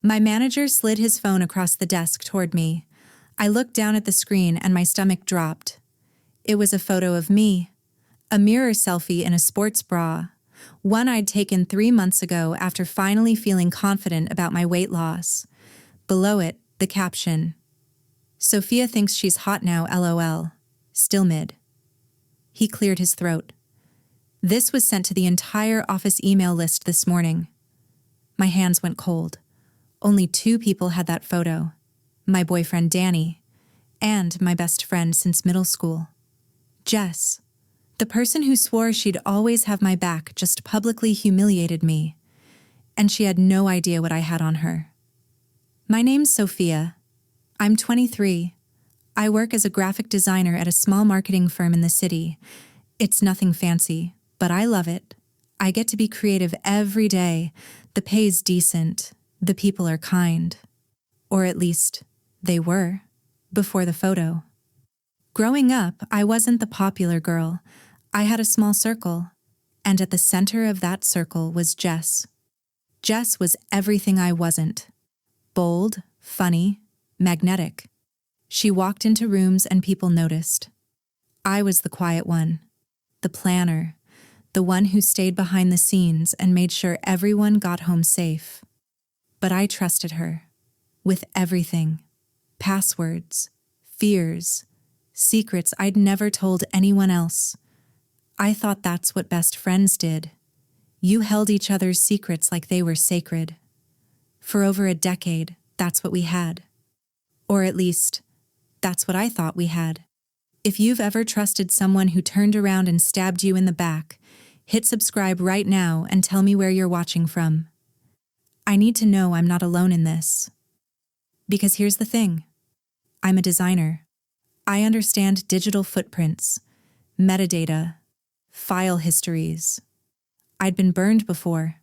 My manager slid his phone across the desk toward me. I looked down at the screen and my stomach dropped. It was a photo of me, a mirror selfie in a sports bra, one I'd taken 3 months ago after finally feeling confident about my weight loss. Below it, the caption, "Sophia thinks she's hot now, LOL. Still mid." He cleared his throat. This was sent to the entire office email list this morning. My hands went cold. Only 2 people had that photo. My boyfriend Danny, and my best friend since middle school, Jess. The person who swore she'd always have my back just publicly humiliated me, and she had no idea what I had on her. My name's Sophia. I'm 23. I work as a graphic designer at a small marketing firm in the city. It's nothing fancy, but I love it. I get to be creative every day. The pay's decent. The people are kind. Or at least, they were, before the photo. Growing up, I wasn't the popular girl. I had a small circle, and at the center of that circle was Jess. Jess was everything I wasn't. Bold, funny, magnetic. She walked into rooms and people noticed. I was the quiet one, the planner, the one who stayed behind the scenes and made sure everyone got home safe. But I trusted her, with everything. Passwords, fears, secrets I'd never told anyone else. I thought that's what best friends did. You held each other's secrets like they were sacred. For over a decade, that's what we had. Or at least, that's what I thought we had. If you've ever trusted someone who turned around and stabbed you in the back, hit subscribe right now and tell me where you're watching from. I need to know I'm not alone in this. Because here's the thing. I'm a designer. I understand digital footprints, metadata, file histories. I'd been burned before.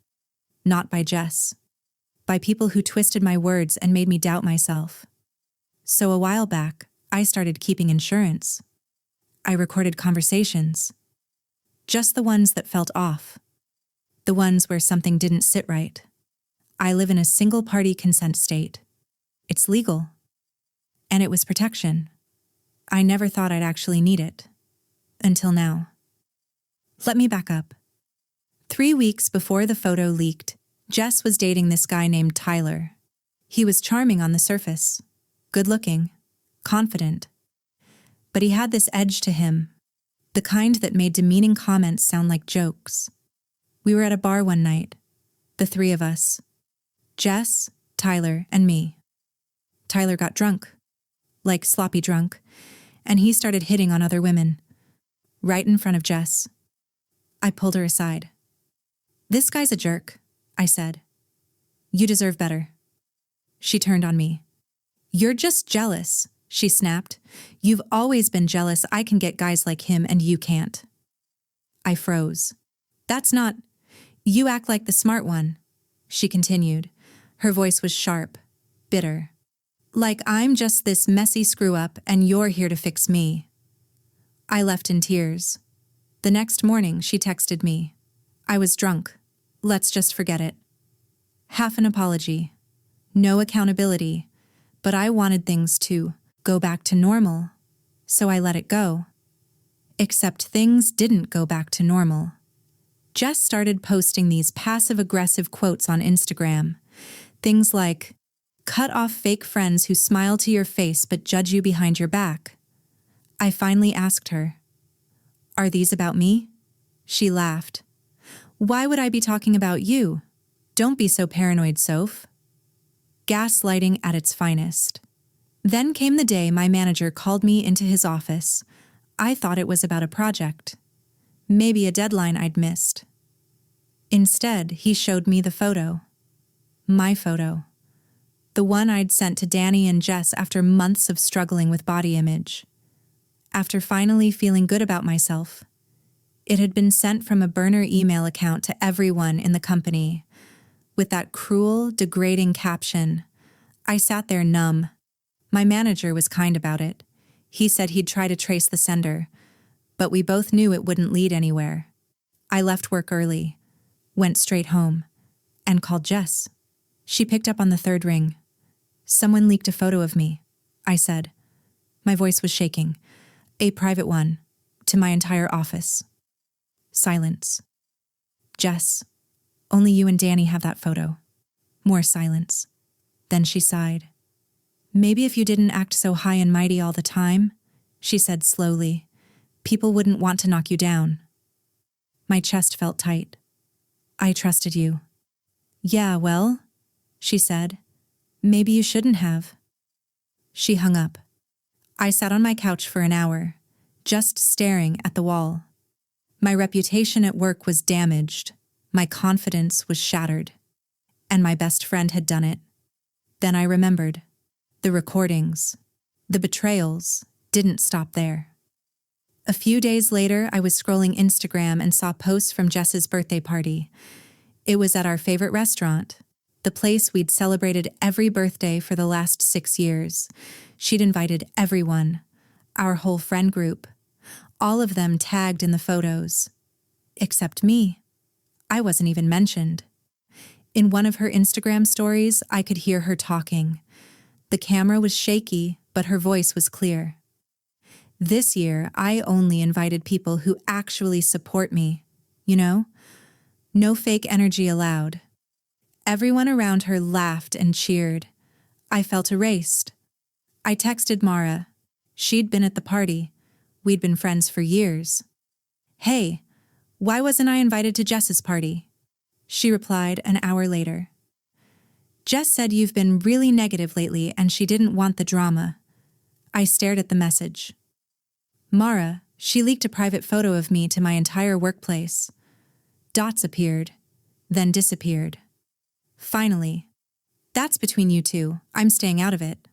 Not by Jess. By people who twisted my words and made me doubt myself. So a while back, I started keeping insurance. I recorded conversations. Just the ones that felt off. The ones where something didn't sit right. I live in a single-party consent state. It's legal. And it was protection. I never thought I'd actually need it. Until now. Let me back up. 3 weeks before the photo leaked, Jess was dating this guy named Tyler. He was charming on the surface. Good-looking. Confident. But he had this edge to him. The kind that made demeaning comments sound like jokes. We were at a bar one night. The 3 of us. Jess, Tyler, and me. Tyler got drunk. Like sloppy drunk. And he started hitting on other women. Right in front of Jess. I pulled her aside. "This guy's a jerk," I said. "You deserve better." She turned on me. "You're just jealous," she snapped. "You've always been jealous I can get guys like him and you can't." I froze. "That's not... You act like the smart one," she continued. Her voice was sharp, bitter. "Like I'm just this messy screw-up and you're here to fix me." I left in tears. The next morning, she texted me. "I was drunk. Let's just forget it." Half an apology. No accountability. But I wanted things to go back to normal. So I let it go. Except things didn't go back to normal. Jess started posting these passive-aggressive quotes on Instagram. Things like, "Cut off fake friends who smile to your face but judge you behind your back." I finally asked her, "Are these about me?" She laughed. "Why would I be talking about you? Don't be so paranoid, Soph." Gaslighting at its finest. Then came the day my manager called me into his office. I thought it was about a project. Maybe a deadline I'd missed. Instead, he showed me the photo. My photo. The one I'd sent to Danny and Jess after months of struggling with body image. After finally feeling good about myself. It had been sent from a burner email account to everyone in the company. With that cruel, degrading caption. I sat there numb. My manager was kind about it. He said he'd try to trace the sender, but we both knew it wouldn't lead anywhere. I left work early, went straight home, and called Jess. She picked up on the third ring. Someone leaked a photo of me, I said. My voice was shaking. A private one, to my entire office. Silence. Jess, only you and Danny have that photo. More silence. Then she sighed. Maybe if you didn't act so high and mighty all the time, she said slowly, people wouldn't want to knock you down. My chest felt tight. I trusted you. Yeah, well, she said, maybe you shouldn't have. She hung up. I sat on my couch for an hour, just staring at the wall. My reputation at work was damaged, my confidence was shattered, and my best friend had done it. Then I remembered. The recordings, the betrayals, didn't stop there. A few days later, I was scrolling Instagram and saw posts from Jess's birthday party. It was at our favorite restaurant, the place we'd celebrated every birthday for the last 6 years. She'd invited everyone, our whole friend group, all of them tagged in the photos. Except me. I wasn't even mentioned. In one of her Instagram stories, I could hear her talking. The camera was shaky, but her voice was clear. This year, I only invited people who actually support me, you know? No fake energy allowed. Everyone around her laughed and cheered. I felt erased. I texted Mara. She'd been at the party. We'd been friends for years. Hey, why wasn't I invited to Jess's party? She replied an hour later. Jess said you've been really negative lately and she didn't want the drama. I stared at the message. Mara, she leaked a private photo of me to my entire workplace. Dots appeared, then disappeared. Finally, that's between you two. I'm staying out of it.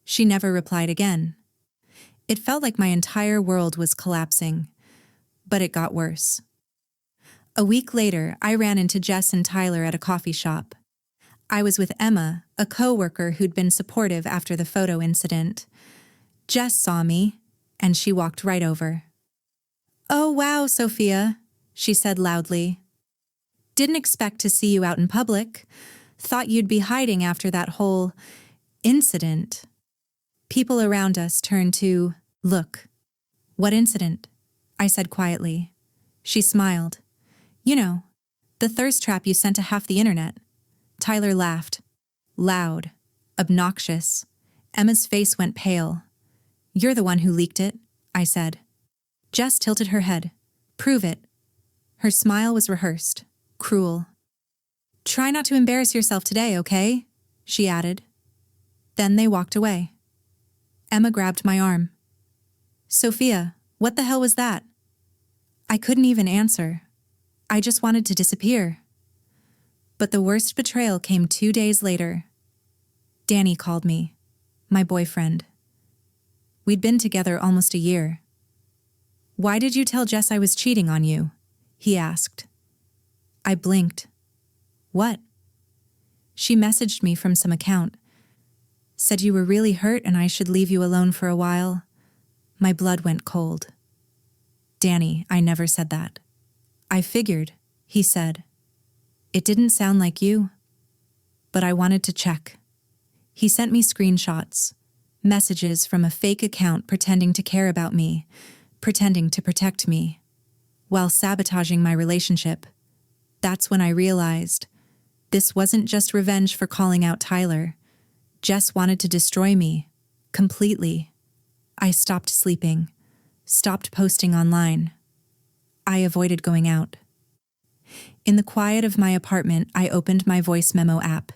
She never replied again. It felt like my entire world was collapsing, but it got worse. A week later, I ran into Jess and Tyler at a coffee shop. I was with Emma, a coworker who'd been supportive after the photo incident. Jess saw me, and she walked right over. "Oh, wow, Sophia," she said loudly. "Didn't expect to see you out in public. Thought you'd be hiding after that whole incident." People around us turned to look. "What incident?" I said quietly. She smiled. "You know, the thirst trap you sent to half the internet." Tyler laughed. Loud. Obnoxious. Emma's face went pale. "You're the one who leaked it," I said. Jess tilted her head. "Prove it." Her smile was rehearsed. Cruel. "Try not to embarrass yourself today, okay?" she added. Then they walked away. Emma grabbed my arm. "Sophia, what the hell was that?" I couldn't even answer. I just wanted to disappear. But the worst betrayal came 2 days later. Danny called me, my boyfriend. We'd been together almost a year. "Why did you tell Jess I was cheating on you?" he asked. I blinked. "What?" "She messaged me from some account. Said you were really hurt and I should leave you alone for a while." My blood went cold. "Danny, I never said that." "I figured," he said. "It didn't sound like you." But I wanted to check. He sent me screenshots, messages from a fake account pretending to care about me, pretending to protect me, while sabotaging my relationship. That's when I realized this wasn't just revenge for calling out Tyler. Jess wanted to destroy me, completely. I stopped sleeping, stopped posting online. I avoided going out. In the quiet of my apartment, I opened my voice memo app,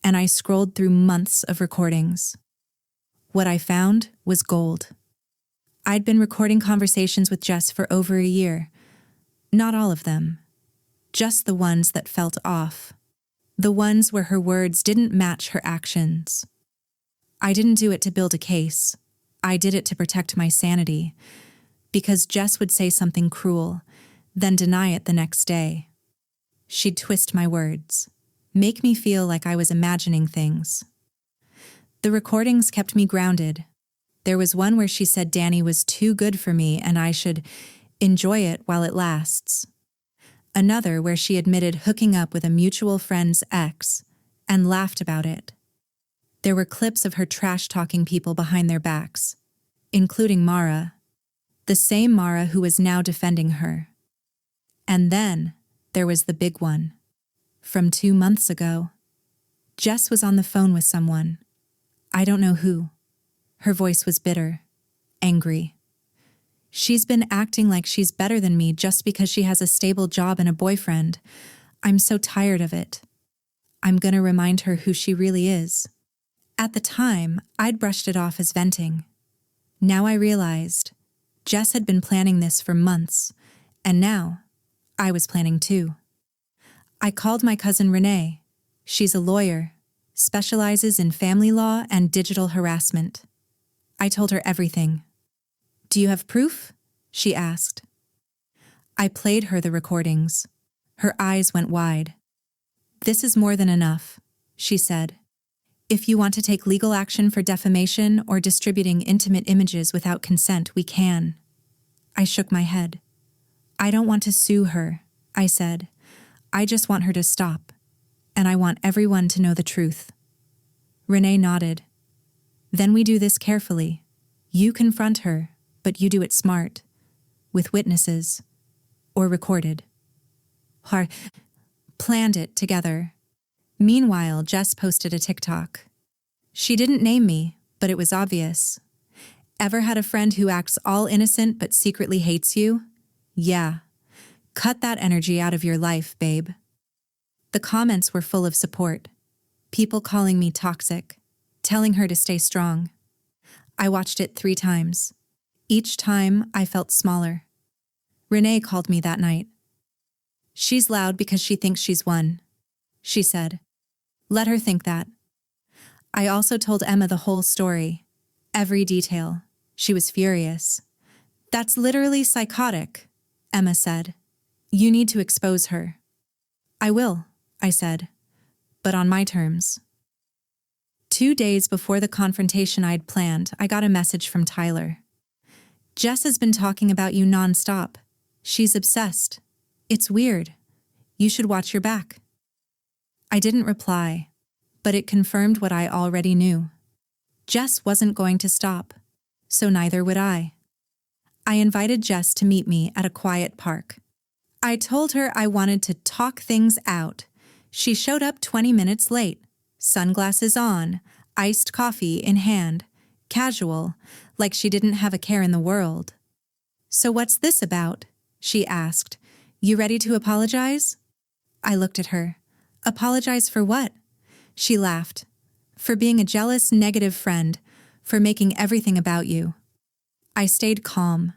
and I scrolled through months of recordings. What I found was gold. I'd been recording conversations with Jess for over a year. Not all of them. Just the ones that felt off. The ones where her words didn't match her actions. I didn't do it to build a case. I did it to protect my sanity. Because Jess would say something cruel, then deny it the next day. She'd twist my words, make me feel like I was imagining things. The recordings kept me grounded. There was one where she said Danny was too good for me and I should enjoy it while it lasts. Another where she admitted hooking up with a mutual friend's ex, and laughed about it. There were clips of her trash-talking people behind their backs, including Mara, the same Mara who was now defending her. And then there was the big one. From 2 months ago, Jess was on the phone with someone. I don't know who. Her voice was bitter, angry. She's been acting like she's better than me just because she has a stable job and a boyfriend. I'm so tired of it. I'm gonna remind her who she really is. At the time, I'd brushed it off as venting. Now I realized Jess had been planning this for months, and now I was planning too. I called my cousin Renee. She's a lawyer, specializes in family law and digital harassment. I told her everything. Do you have proof? She asked. I played her the recordings. Her eyes went wide. This is more than enough, she said. If you want to take legal action for defamation or distributing intimate images without consent, we can. I shook my head. I don't want to sue her, I said. I just want her to stop, and I want everyone to know the truth. Renee nodded. Then we do this carefully. You confront her, but you do it smart, with witnesses, or recorded. Planned it together. Meanwhile, Jess posted a TikTok. She didn't name me, but it was obvious. Ever had a friend who acts all innocent but secretly hates you? Yeah. Cut that energy out of your life, babe. The comments were full of support. People calling me toxic, telling her to stay strong. I watched it 3 times. Each time, I felt smaller. Renee called me that night. She's loud because she thinks she's won, she said. Let her think that. I also told Emma the whole story, every detail. She was furious. That's literally psychotic, Emma said. You need to expose her. I will, I said, but on my terms. 2 days before the confrontation I'd planned, I got a message from Tyler. Jess has been talking about you nonstop. She's obsessed. It's weird. You should watch your back. I didn't reply, but it confirmed what I already knew. Jess wasn't going to stop, so neither would I. I invited Jess to meet me at a quiet park. I told her I wanted to talk things out. She showed up 20 minutes late, sunglasses on, iced coffee in hand, casual, like she didn't have a care in the world. So what's this about? She asked. You ready to apologize? I looked at her. Apologize for what? She laughed. For being a jealous, negative friend, for making everything about you. I stayed calm.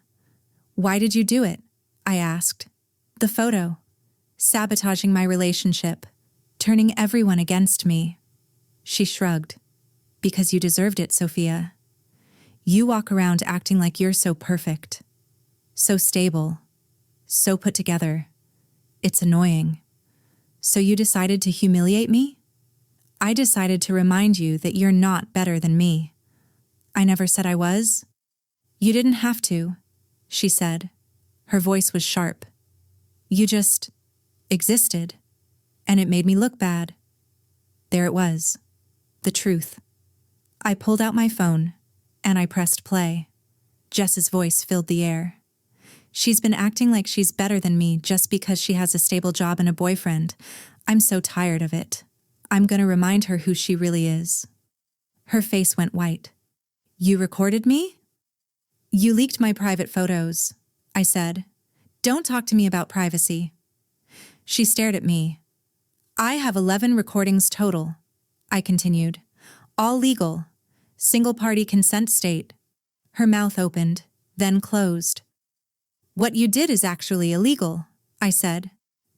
Why did you do it? I asked. The photo. Sabotaging my relationship. Turning everyone against me. She shrugged. Because you deserved it, Sophia. You walk around acting like you're so perfect. So stable. So put together. It's annoying. So you decided to humiliate me? I decided to remind you that you're not better than me. I never said I was. You didn't have to, she said. Her voice was sharp. You just existed, and it made me look bad. There it was. The truth. I pulled out my phone, and I pressed play. Jess's voice filled the air. She's been acting like she's better than me just because she has a stable job and a boyfriend. I'm so tired of it. I'm gonna remind her who she really is. Her face went white. You recorded me? You leaked my private photos, I said. Don't talk to me about privacy. She stared at me. I have 11 recordings total, I continued. All legal. Single-party consent state. Her mouth opened, then closed. What you did is actually illegal, I said.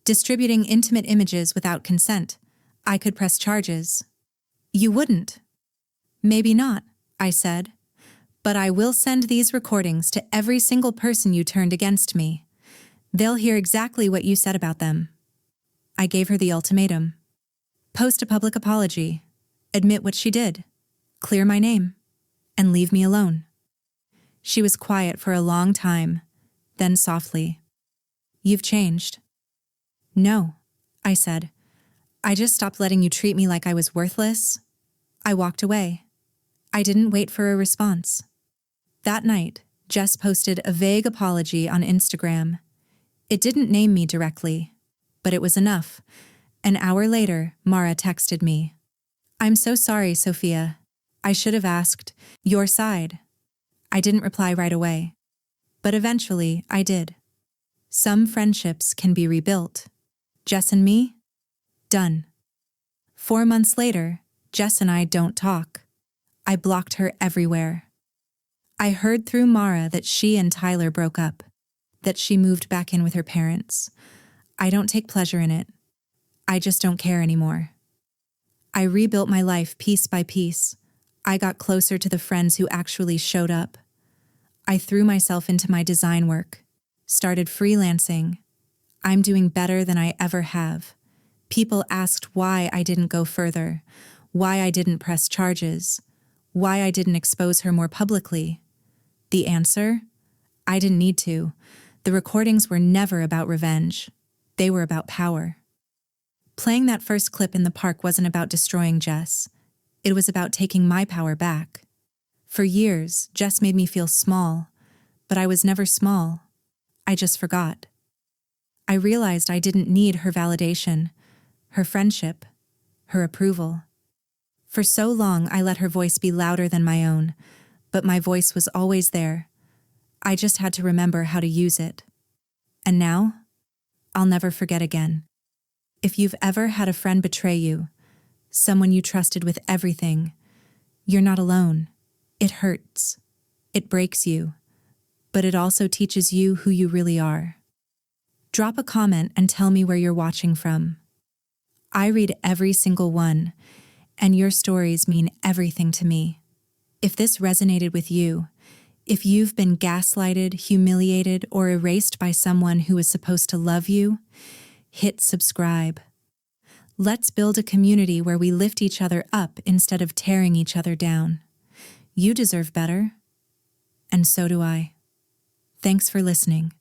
Distributing intimate images without consent. I could press charges. You wouldn't. Maybe not, I said. But I will send these recordings to every single person you turned against me. They'll hear exactly what you said about them. I gave her the ultimatum. Post a public apology. Admit what she did. Clear my name. And leave me alone. She was quiet for a long time. Then softly. You've changed. No, I said. I just stopped letting you treat me like I was worthless. I walked away. I didn't wait for a response. That night, Jess posted a vague apology on Instagram. It didn't name me directly, but it was enough. An hour later, Mara texted me. "I'm so sorry, Sophia. I should have asked your side." I didn't reply right away, but eventually I did. Some friendships can be rebuilt. Jess and me? Done. 4 months later, Jess and I don't talk. I blocked her everywhere. I heard through Mara that she and Tyler broke up, that she moved back in with her parents. I don't take pleasure in it. I just don't care anymore. I rebuilt my life piece by piece. I got closer to the friends who actually showed up. I threw myself into my design work, started freelancing. I'm doing better than I ever have. People asked why I didn't go further, why I didn't press charges, why I didn't expose her more publicly. The answer? I didn't need to. The recordings were never about revenge. They were about power. Playing that first clip in the park wasn't about destroying Jess. It was about taking my power back. For years, Jess made me feel small, but I was never small. I just forgot. I realized I didn't need her validation, her friendship, her approval. For so long, I let her voice be louder than my own, but my voice was always there. I just had to remember how to use it. And now, I'll never forget again. If you've ever had a friend betray you, someone you trusted with everything, you're not alone. It hurts. It breaks you. But it also teaches you who you really are. Drop a comment and tell me where you're watching from. I read every single one, and your stories mean everything to me. If this resonated with you, if you've been gaslighted, humiliated, or erased by someone who is supposed to love you, hit subscribe. Let's build a community where we lift each other up instead of tearing each other down. You deserve better, and so do I. Thanks for listening.